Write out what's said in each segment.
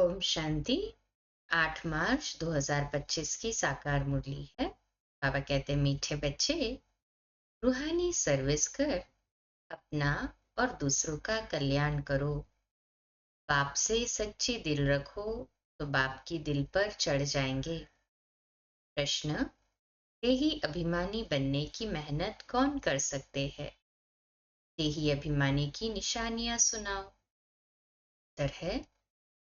ओम शांति। 8 मार्च 2025 की साकार मुरली है। बाबा कहते हैं, मीठे बच्चे, रूहानी सर्विस कर अपना और दूसरों का कल्याण करो। बाप से सच्ची दिल रखो तो बाप की दिल पर चढ़ जाएंगे। प्रश्न: देही अभिमानी बनने की मेहनत कौन कर सकते हैं? देही अभिमानी की निशानियां सुनाओ। उत्तर है,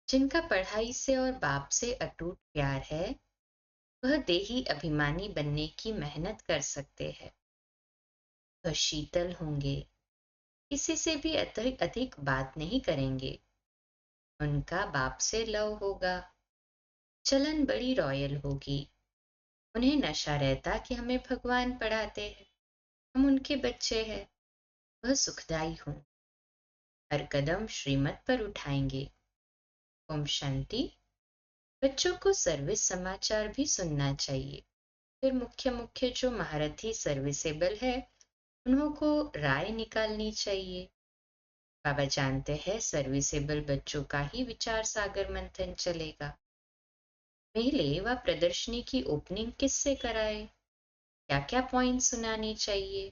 जिनका पढ़ाई से और बाप से अटूट प्यार है वह देही अभिमानी बनने की मेहनत कर सकते हैं। वह शीतल होंगे, किसी से भी अधिक बात नहीं करेंगे। उनका बाप से लव होगा, चलन बड़ी रॉयल होगी। उन्हें नशा रहता कि हमें भगवान पढ़ाते हैं, हम उनके बच्चे हैं। वह सुखदाई हों, हर कदम श्रीमत पर उठाएंगे। ओम शांति। बच्चों को सर्विस समाचार भी सुनना चाहिए। फिर मुख्य मुख्य जो महारथी सर्विसेबल है उन्हों को राय निकालनी चाहिए। बाबा जानते हैं सर्विसेबल बच्चों का ही विचार सागर मंथन चलेगा। मेले व प्रदर्शनी की ओपनिंग किससे कराए? क्या क्या पॉइंट सुनाने चाहिए?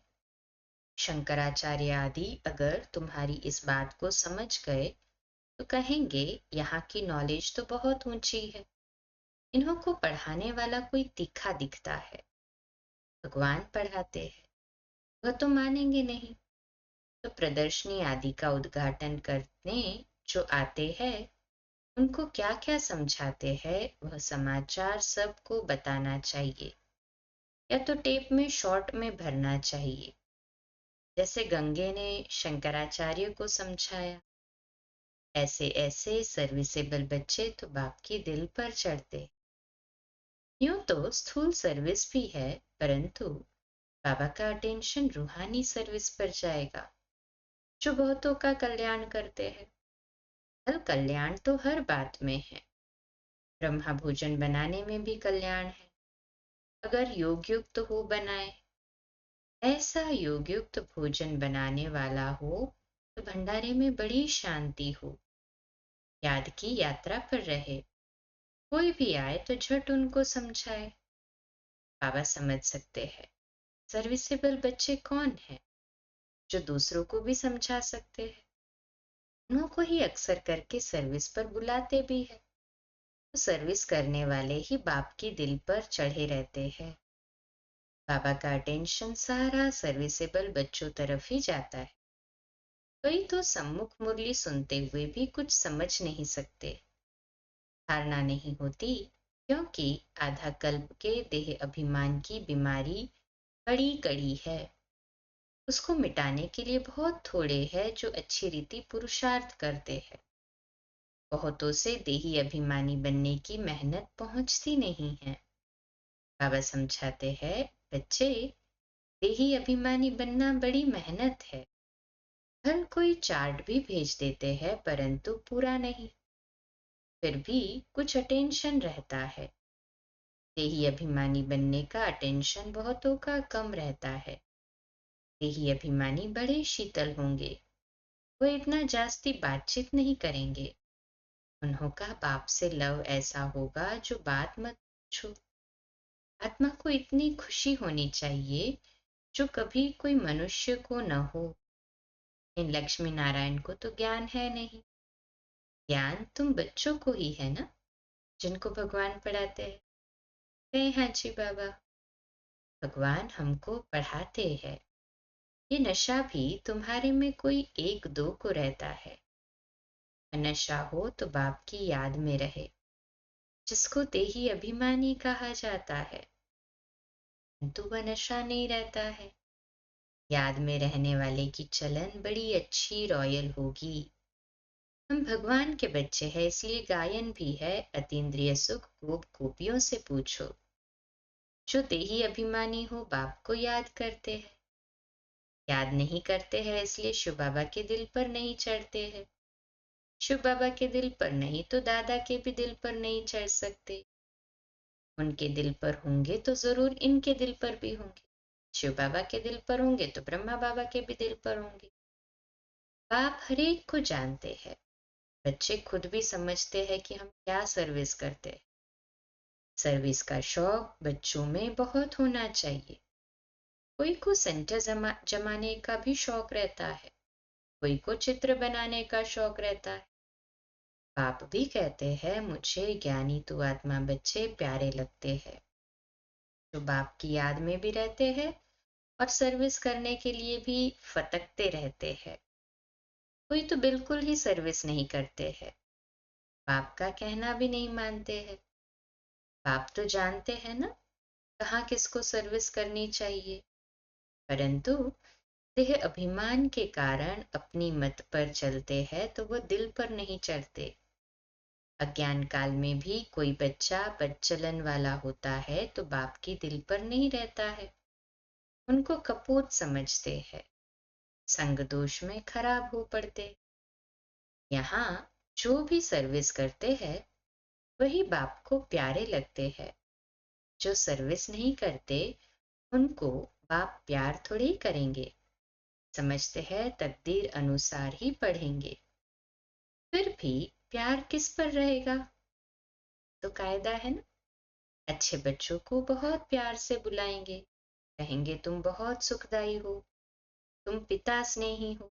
शंकराचार्य आदि अगर तुम्हारी इस बात को समझ गए तो कहेंगे यहाँ की नॉलेज तो बहुत ऊंची है। इन्हों को पढ़ाने वाला कोई तीखा दिखता है। भगवान पढ़ाते हैं, वह तो मानेंगे नहीं। तो प्रदर्शनी आदि का उद्घाटन करने जो आते हैं उनको क्या क्या समझाते हैं वह समाचार सबको बताना चाहिए, या तो टेप में शॉर्ट में भरना चाहिए। जैसे गंगे ने शंकराचार्य को समझाया, ऐसे ऐसे सर्विसेबल बच्चे तो बाप की दिल पर चढ़ते। यूं तो स्थूल सर्विस भी है, परंतु बाबा का अटेंशन रूहानी सर्विस पर जाएगा जो बहुतों का कल्याण करते हैं। कल कल्याण तो हर बात में है। ब्रह्मा भोजन बनाने में भी कल्याण है। अगर योग युक्त हो बनाए, ऐसा योग युक्त भोजन बनाने वाला हो तो भंडारे में बड़ी शांति हो, याद की यात्रा पर रहे। कोई भी आए तो झट उनको समझाए। बाबा समझ सकते हैं सर्विसेबल बच्चे कौन हैं, जो दूसरों को भी समझा सकते हैं। उन्हों को ही अक्सर करके सर्विस पर बुलाते भी है। तो सर्विस करने वाले ही बाप की दिल पर चढ़े रहते हैं। बाबा का अटेंशन सारा सर्विसेबल बच्चों तरफ ही जाता है। कई तो सम्मुख मुरली सुनते हुए भी कुछ समझ नहीं सकते। धारणा नहीं होती क्योंकि आधा कल्प के देह अभिमान की बीमारी बड़ी कड़ी है। उसको मिटाने के लिए बहुत थोड़े हैं जो अच्छी रीति पुरुषार्थ करते हैं। बहुतों से देही अभिमानी बनने की मेहनत पहुंचती नहीं है। बाबा समझाते हैं, बच्चे, देही अभिमानी बनना बड़ी मेहनत है। हर कोई चार्ट भी भेज देते हैं परंतु पूरा नहीं। फिर भी कुछ अटेंशन रहता है। देही अभिमानी बनने का अटेंशन बहुतों का कम रहता है। देही अभिमानी बड़े शीतल होंगे, वो इतना जास्ती बातचीत नहीं करेंगे। उन्हों का बाप से लव ऐसा होगा जो बात मत पूछो। आत्मा को इतनी खुशी होनी चाहिए जो कभी कोई मनुष्य को न हो। इन लक्ष्मी नारायण को तो ज्ञान है नहीं। ज्ञान तुम बच्चों को ही है ना, जिनको भगवान पढ़ाते हैं। कहे, हाँ जी बाबा, भगवान हमको पढ़ाते हैं। ये नशा भी तुम्हारे में कोई एक दो को रहता है। नशा हो तो बाप की याद में रहे, जिसको देही अभिमानी कहा जाता है। किंतु वह नशा नहीं रहता है। याद में रहने वाले की चलन बड़ी अच्छी रॉयल होगी। हम भगवान के बच्चे हैं, इसलिए गायन भी है, अतीन्द्रिय सुख गोप गोपियों से पूछो। जो देही अभिमानी हो बाप को याद करते हैं। याद नहीं करते हैं इसलिए शिव बाबा के दिल पर नहीं चढ़ते हैं। शिव बाबा के दिल पर नहीं तो दादा के भी दिल पर नहीं चढ़ सकते। उनके दिल पर होंगे तो जरूर इनके दिल पर भी होंगे। शिव बाबा के दिल पर होंगे तो ब्रह्मा बाबा के भी दिल पर होंगे। बाप हरेक को जानते हैं। बच्चे खुद भी समझते हैं कि हम क्या सर्विस करते हैं। सर्विस का शौक बच्चों में बहुत होना चाहिए। कोई को सेंटर जमाने का भी शौक रहता है, कोई को चित्र बनाने का शौक रहता है। बाप भी कहते हैं मुझे ज्ञानी तू आत्मा बच्चे प्यारे लगते हैं, जो बाप की याद में भी रहते हैं और सर्विस करने के लिए भी फटकते रहते हैं। कोई तो बिल्कुल ही सर्विस नहीं करते हैं, बाप का कहना भी नहीं मानते हैं। बाप तो जानते हैं ना कहाँ किसको सर्विस करनी चाहिए, परंतु देह अभिमान के कारण अपनी मत पर चलते हैं तो वो दिल पर नहीं चढ़ते। अज्ञान काल में भी कोई बच्चा बदचलन वाला होता है तो बाप की दिल पर नहीं रहता है, उनको कपूत समझते हैं, संग दोष में खराब हो पड़ते। यहाँ जो भी सर्विस करते हैं वही बाप को प्यारे लगते हैं। जो सर्विस नहीं करते उनको बाप प्यार थोड़ी ही करेंगे, समझते हैं तकदीर अनुसार ही पढ़ेंगे। फिर भी प्यार किस पर रहेगा? तो कायदा है ना, अच्छे बच्चों को बहुत प्यार से बुलाएंगे, कहेंगे तुम बहुत सुखदाई हो, तुम पिता स्नेही हो।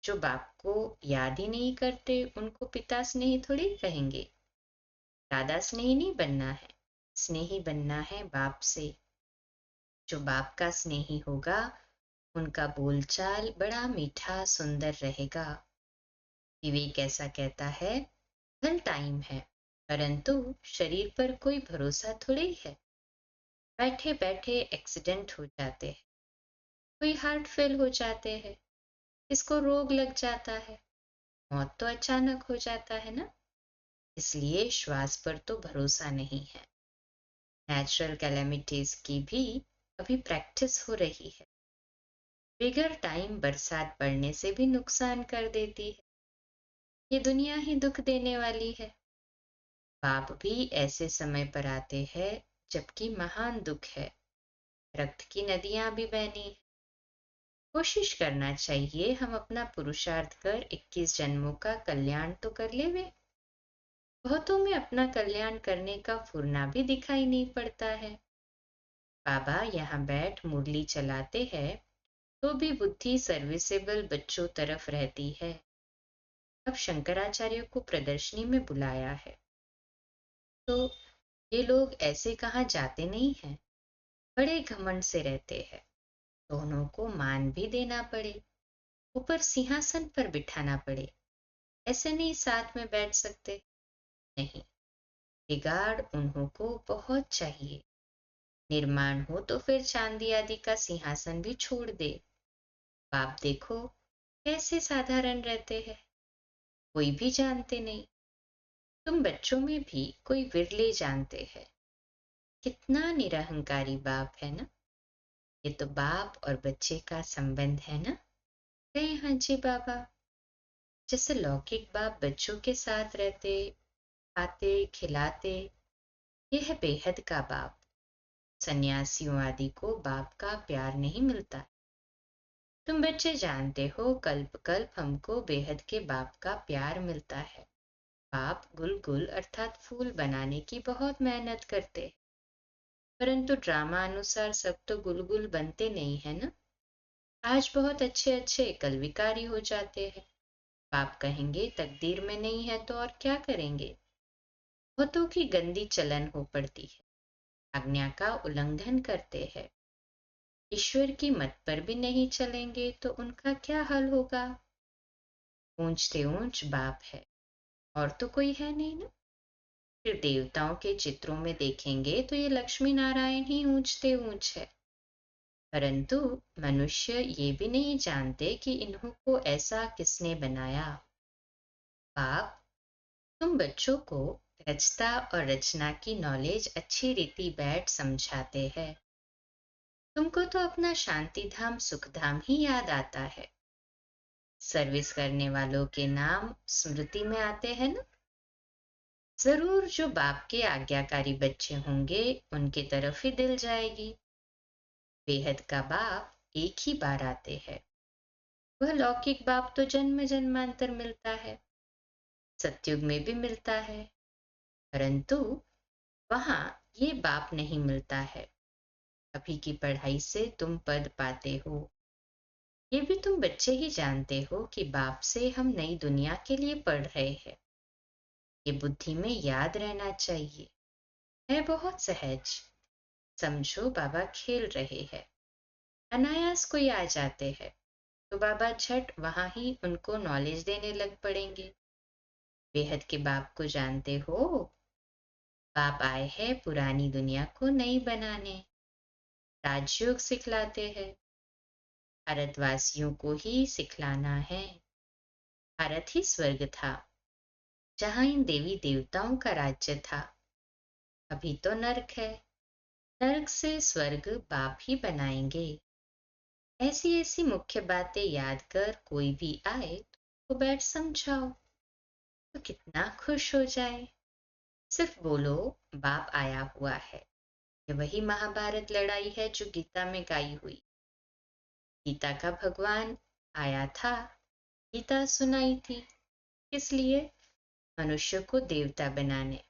जो बाप को याद ही नहीं करते उनको पिता स्नेही थोड़ी कहेंगे। दादा स्नेही नहीं बनना है, स्नेही बनना है बाप से। जो बाप का स्नेही होगा उनका बोलचाल बड़ा मीठा सुंदर रहेगा। विवेक ऐसा कहता है, कल टाइम है, परंतु शरीर पर कोई भरोसा थोड़ी है। बैठे बैठे एक्सीडेंट हो जाते हैं, कोई हार्ट फेल हो जाते हैं, किसको रोग लग जाता है, मौत तो अचानक हो जाता है ना। इसलिए श्वास पर तो भरोसा नहीं है। नेचुरल कैलेमिटीज की भी अभी प्रैक्टिस हो रही है। बिगर टाइम बरसात पड़ने से भी नुकसान कर देती है। ये दुनिया ही दुख देने वाली है। पाप भी ऐसे समय पर आते हैं जबकि महान दुख है, रक्त की नदियां भी बहनी है। कोशिश करना चाहिए हम अपना पुरुषार्थ कर 21 जन्मों का कल्याण तो कर लेवे। बहुतों में अपना कल्याण करने का फुरना भी दिखाई नहीं पड़ता है। बाबा यहाँ बैठ मुरली चलाते हैं तो भी बुद्धि सर्विसेबल बच्चों तरफ रहती है। अब शंकराचार्य को प्रदर्शनी में बुलाया है तो ये लोग ऐसे कहाँ जाते नहीं हैं, बड़े घमंड से रहते हैं। दोनों को मान भी देना पड़े, ऊपर सिंहासन पर बिठाना पड़े, ऐसे नहीं साथ में बैठ सकते। नहीं, बिगाड़ उन्हों को बहुत चाहिए। निर्माण हो तो फिर चांदी आदि का सिंहासन भी छोड़ दे। बाप देखो कैसे साधारण रहते हैं, कोई भी जानते नहीं। तुम बच्चों में भी कोई विरले जानते हैं। कितना निरहंकारी बाप है ना। ये तो बाप और बच्चे का संबंध है ना। कहे हाँ जी बाबा। जैसे लौकिक बाप बच्चों के साथ रहते, खाते खिलाते, ये है बेहद का बाप। सन्यासियों आदि को बाप का प्यार नहीं मिलता। तुम बच्चे जानते हो कल्प कल्प हमको बेहद के बाप का प्यार मिलता है। बाप गुलगुल अर्थात फूल बनाने की बहुत मेहनत करते, परंतु ड्रामा अनुसार सब तो गुलगुल बनते नहीं है ना। आज बहुत अच्छे अच्छे कल विकारी हो जाते हैं। बाप कहेंगे तकदीर में नहीं है तो और क्या करेंगे। बहुतों की गंदी चलन हो पड़ती है, आज्ञा का उल्लंघन करते हैं। ईश्वर की मत पर भी नहीं चलेंगे तो उनका क्या हाल होगा। ऊंचते ऊंच बाप है और तो कोई है नहीं ना। फिर देवताओं के चित्रों में देखेंगे तो ये लक्ष्मी नारायण ही ऊंचते ऊंच है, परंतु मनुष्य ये भी नहीं जानते कि इन्हों को ऐसा किसने बनाया। बाप तुम बच्चों को रचता और रचना की नॉलेज अच्छी रीति बैठ समझाते हैं। तुमको तो अपना शांति धाम सुख धाम ही याद आता है। सर्विस करने वालों के नाम स्मृति में आते हैं ना। जरूर जो बाप के आज्ञाकारी बच्चे होंगे उनकी तरफ ही दिल जाएगी। बेहद का बाप एक ही बार आते हैं, वह लौकिक बाप तो जन्म जन्मांतर मिलता है। सतयुग में भी मिलता है, परंतु वहां ये बाप नहीं मिलता है। अभी की पढ़ाई से तुम पद पाते हो, ये भी तुम बच्चे ही जानते हो कि बाप से हम नई दुनिया के लिए पढ़ रहे हैं। ये बुद्धि में याद रहना चाहिए। है बहुत सहज। समझो बाबा खेल रहे हैं, अनायास कोई आ जाते हैं तो बाबा झट वहां ही उनको नॉलेज देने लग पड़ेंगे। बेहद के बाप को जानते हो? बाप आए हैं पुरानी दुनिया को नई बनाने, राजयोग सिखलाते हैं। भारतवासियों को ही सिखलाना है। भारत ही स्वर्ग था, जहां इन देवी देवताओं का राज्य था। अभी तो नर्क है, नर्क से स्वर्ग बाप ही बनाएंगे। ऐसी ऐसी मुख्य बातें याद कर कोई भी आए तो बैठ समझाओ, तो कितना खुश हो जाए। सिर्फ बोलो बाप आया हुआ है। ये वही महाभारत लड़ाई है जो गीता में गाई हुई। गीता का भगवान आया था, गीता सुनाई थी। किस लिए? मनुष्य को देवता बनाने।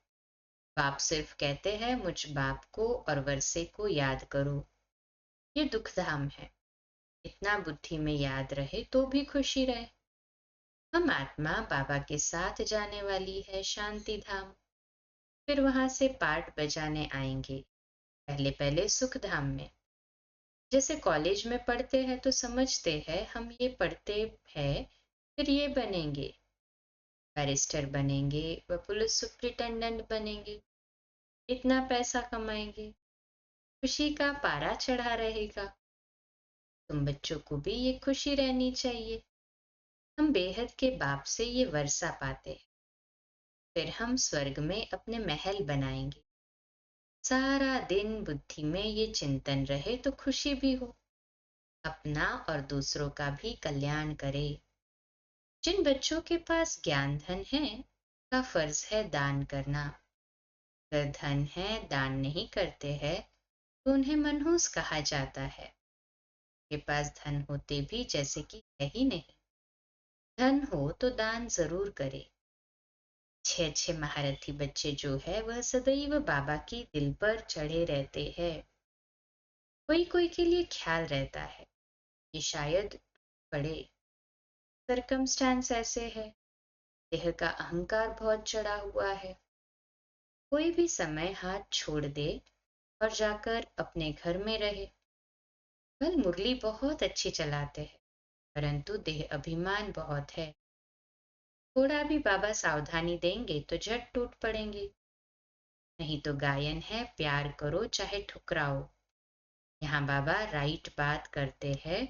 बाप सिर्फ कहते हैं मुझ बाप को और वर्षे को याद करो। ये दुखधाम है। इतना बुद्धि में याद रहे तो भी खुशी रहे। हम आत्मा बाबा के साथ जाने वाली है शांति धाम, फिर वहां से पाठ बजाने आएंगे। पहले पहले सुख धाम में। जैसे कॉलेज में पढ़ते हैं तो समझते हैं हम ये पढ़ते हैं, फिर ये बनेंगे, बैरिस्टर बनेंगे व पुलिस सुप्रिटेंडेंट बनेंगे, इतना पैसा कमाएंगे, खुशी का पारा चढ़ा रहेगा। तुम बच्चों को भी ये खुशी रहनी चाहिए। हम बेहद के बाप से ये वर्षा पाते हैं, फिर हम स्वर्ग में अपने महल बनाएंगे। सारा दिन बुद्धि में ये चिंतन रहे तो खुशी भी हो, अपना और दूसरों का भी कल्याण करे। जिन बच्चों के पास ज्ञान धन है का फर्ज है दान करना। अगर धन है दान नहीं करते हैं तो उन्हें मनहूस कहा जाता है। के पास धन होते भी जैसे कि है ही नहीं। धन हो तो दान जरूर करे। अच्छे अच्छे महारथी बच्चे जो है वह सदैव बाबा की दिल पर चढ़े रहते हैं। कोई कोई के लिए ख्याल रहता है कि शायद पड़े। सरकमस्टांस ऐसे है, देह का अहंकार बहुत चढ़ा हुआ है। कोई भी समय हाथ छोड़ दे और जाकर अपने घर में रहे। कल मुरली बहुत अच्छी चलाते हैं, परंतु देह अभिमान बहुत है। थोड़ा भी बाबा सावधानी देंगे तो झट टूट पड़ेंगे। नहीं तो गायन है प्यार करो चाहे ठुकराओ। यहाँ बाबा राइट बात करते हैं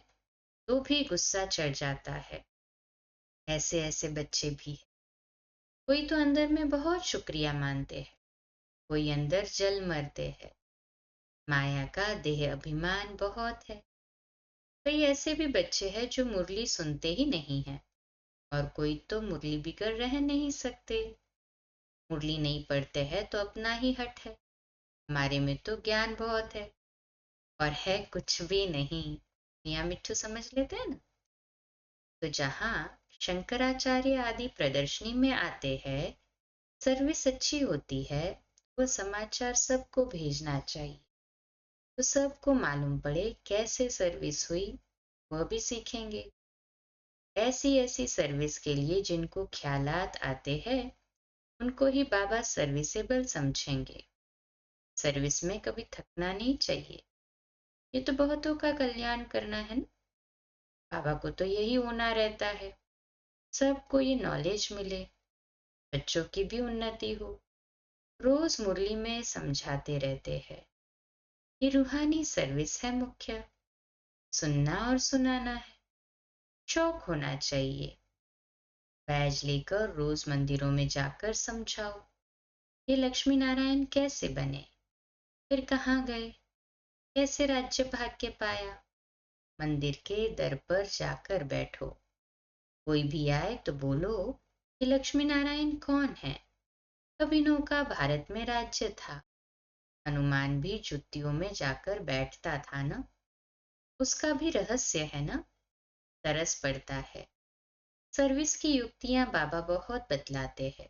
तो भी गुस्सा चढ़ जाता है। ऐसे ऐसे बच्चे भी हैं। कोई तो अंदर में बहुत शुक्रिया मानते हैं, कोई अंदर जल मरते हैं। माया का देह अभिमान बहुत है। कई ऐसे भी बच्चे हैं जो मुरली सुनते ही नहीं हैं, और कोई तो मुरली बिगर रह नहीं सकते। मुरली नहीं पढ़ते हैं तो अपना ही हट है। हमारे में तो ज्ञान बहुत है और है कुछ भी नहीं। मियाँ मिट्ठू समझ लेते हैं ना। तो जहाँ शंकराचार्य आदि प्रदर्शनी में आते हैं, सर्विस अच्छी होती है, वो समाचार सबको भेजना चाहिए, तो सबको मालूम पड़े कैसे सर्विस हुई, वह भी सीखेंगे। ऐसी ऐसी सर्विस के लिए जिनको ख्यालात आते हैं उनको ही बाबा सर्विसेबल समझेंगे। सर्विस में कभी थकना नहीं चाहिए। ये तो बहुतों का कल्याण करना है ना। बाबा को तो यही होना रहता है, सबको ये नॉलेज मिले, बच्चों की भी उन्नति हो। रोज मुरली में समझाते रहते हैं। ये रूहानी सर्विस है मुख्य। सुनना और सुनाना है, शौक होना चाहिए। बैज लेकर रोज मंदिरों में जाकर समझाओ ये लक्ष्मी नारायण कैसे बने, फिर कहाँ गए, कैसे राज्य भाग्य पाया। मंदिर के दर पर जाकर बैठो। कोई भी आए तो बोलो कि लक्ष्मी नारायण कौन है। कब इनका भारत में राज्य था। हनुमान भी जुत्तियों में जाकर बैठता था ना, उसका भी रहस्य है ना। तरस पड़ता है, सर्विस की युक्तियां बाबा बहुत बतलाते हैं,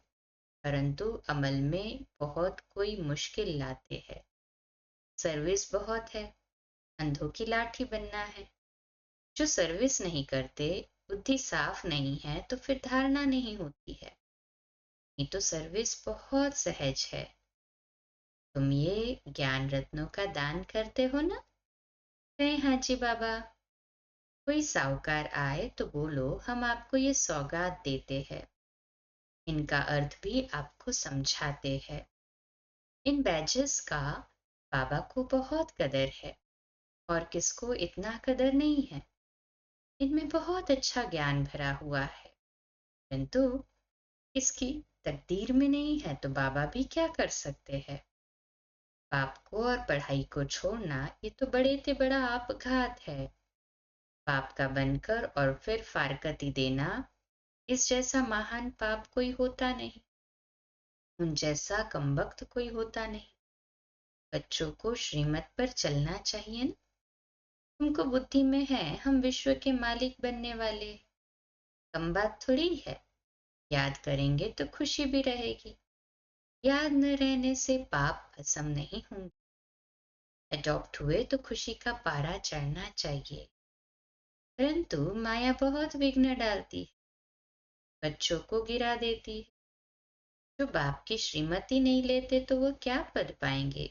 परंतु अमल में बहुत कोई मुश्किल लाते हैं। सर्विस बहुत है, अंधों की लाठी बनना है। जो सर्विस नहीं करते, बुद्धि साफ नहीं है, तो फिर धारणा नहीं होती है। ये तो सर्विस बहुत सहज है। तुम ये ज्ञान रत्नों का दान करते हो ना? कहे हाँ जी बाबा। कोई साहूकार आए तो बोलो हम आपको ये सौगात देते हैं। इनका अर्थ भी आपको समझाते हैं। इन बैजेस का बाबा को बहुत कदर है, और किसको इतना कदर नहीं है। इनमें बहुत अच्छा ज्ञान भरा हुआ है, परंतु इसकी तकदीर में नहीं है, तो बाबा भी क्या कर सकते हैं। बाप को और पढ़ाई को छोड़ना, ये तो बड़े से बड़ा आपघात है। पाप का बनकर और फिर फारकती देना, इस जैसा महान पाप कोई होता नहीं। उन जैसा कमबख्त कोई होता नहीं। बच्चों को श्रीमत पर चलना चाहिए ना। तुमको बुद्धि में है हम विश्व के मालिक बनने वाले। कम बात थोड़ी है। याद करेंगे तो खुशी भी रहेगी। याद न रहने से पाप भस्म नहीं होंगे। अडॉप्ट हुए तो खुशी का पारा चढ़ना चाहिए, परंतु माया बहुत विघ्न डालती है, बच्चों को गिरा देती है। जो बाप की श्रीमती नहीं लेते तो वो क्या पद पाएंगे।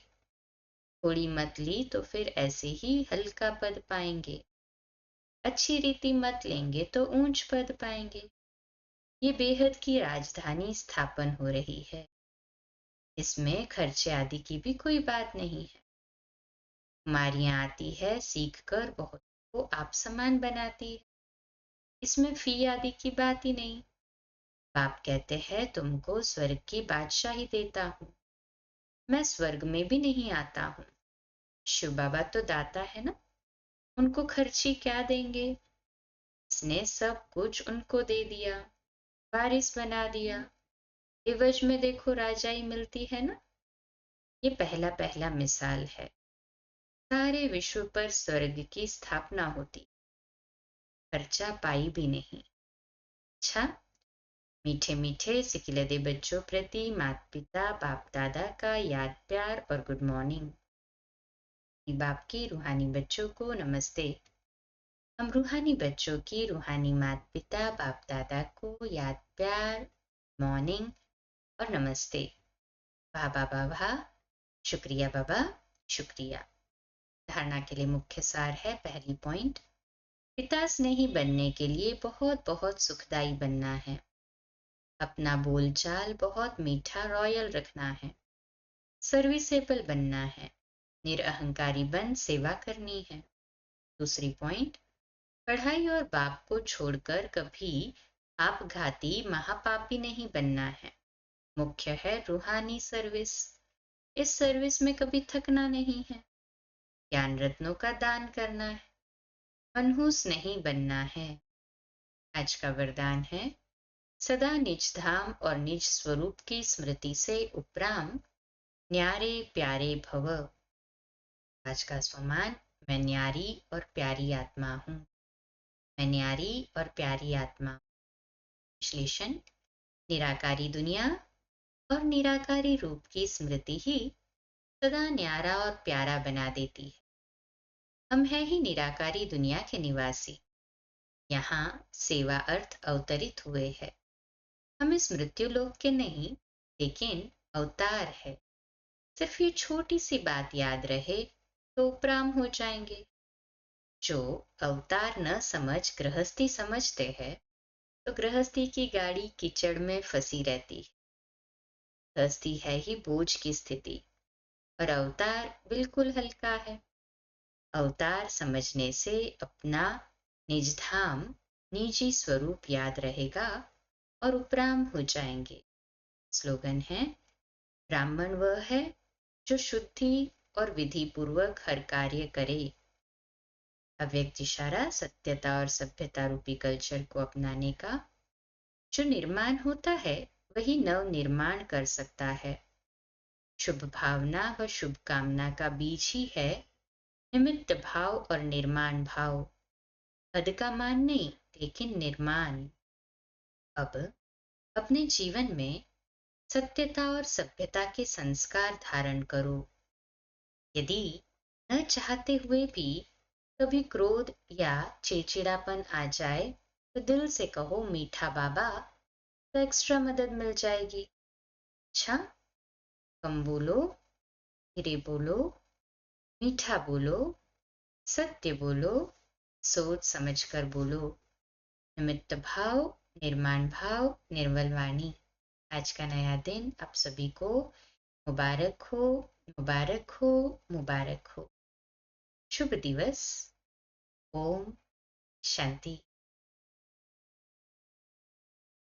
थोड़ी मत ली तो फिर ऐसे ही हल्का पद पाएंगे। अच्छी रीति मत लेंगे तो ऊंच पद पाएंगे। ये बेहद की राजधानी स्थापन हो रही है। इसमें खर्चे आदि की भी कोई बात नहीं है। मारियां आती है, सीख कर बहुत को आप समान बनाती है। इसमें फी आदि की बात ही नहीं। बाप कहते हैं तुमको स्वर्ग की बादशाही देता हूँ। मैं स्वर्ग में भी नहीं आता हूँ। शिव बाबा तो दाता है ना, उनको खर्ची क्या देंगे। इसने सब कुछ उनको दे दिया, वारिस बना दिया। एवज में देखो राजाई मिलती है ना। ये पहला पहला मिसाल है। सारे विश्व पर स्वर्ग की स्थापना होती, खर्चा पाई भी नहीं। अच्छा, मीठे मीठे सिकिलदे बच्चों प्रति माता पिता बाप दादा का याद प्यार और गुड मॉर्निंग। बाप की रूहानी बच्चों को नमस्ते। हम रूहानी बच्चों की रूहानी माता पिता बाप दादा को याद प्यार, मॉर्निंग और नमस्ते। वाह बाबा वाह, शुक्रिया बाबा, शुक्रिया। धारणा के लिए मुख्य सार है। पहली पॉइंट, पिता स्नेही बनने के लिए बहुत बहुत सुखदाई बनना है। अपना बोलचाल बहुत मीठा रॉयल रखना है। सर्विसेबल बनना है। निरअहंकारी बन सेवा करनी है। दूसरी पॉइंट, पढ़ाई और बाप को छोड़कर कभी आपघाती महापापी नहीं बनना है। मुख्य है रूहानी सर्विस। इस सर्विस में कभी थकना नहीं है। ज्ञान रत्नों का दान करना है। मनहूस नहीं बनना है। आज का वरदान है, सदा निज धाम और निज स्वरूप की स्मृति से उपराम न्यारे प्यारे भव। आज का स्वमान, मैं न्यारी और प्यारी आत्मा हूँ। मैं न्यारी और प्यारी आत्मा। विश्लेषण, निराकारी दुनिया और निराकारी रूप की स्मृति ही सदा न्यारा और प्यारा बना देती है। हम हैं ही निराकारी दुनिया के निवासी। यहाँ सेवा अर्थ अवतरित हुए हैं। हम इस मृत्यु लोक के नहीं, लेकिन अवतार है। सिर्फ ये छोटी सी बात याद रहे तो उपराम हो जाएंगे। जो अवतार न समझ गृहस्थी समझते हैं, तो गृहस्थी की गाड़ी कीचड़ में फंसी रहती है। गृहस्थी है ही बोझ की स्थिति, और अवतार बिल्कुल हल्का है। अवतार समझने से अपना निज धाम, निजी स्वरूप याद रहेगा और उपराम हो जाएंगे। स्लोगन है, ब्राह्मण वह है जो शुद्धि और विधि पूर्वक हर कार्य करे। अव्यक्त इशारा सत्यता और सभ्यता रूपी कल्चर को अपनाने का। जो निर्माण होता है वही नव निर्माण कर सकता है। शुभ भावना व शुभ कामना का बीज ही है निमित्त भाव और निर्माण भाव। पद का मान नहीं, लेकिन निर्माण। अब अपने जीवन में सत्यता और सभ्यता के संस्कार धारण करो। यदि न चाहते हुए भी कभी क्रोध या चिड़चिड़ापन आ जाए तो दिल से कहो मीठा बाबा, तो एक्स्ट्रा मदद मिल जाएगी। अच्छा, कम बोलो, धीरे बोलो, मीठा बोलो, सत्य बोलो, सोच समझ कर बोलो। निमित्त भाव, निर्माण भाव, निर्मल वाणी। आज का नया दिन आप सभी को मुबारक हो, मुबारक हो, मुबारक हो। शुभ दिवस। ओम शांति।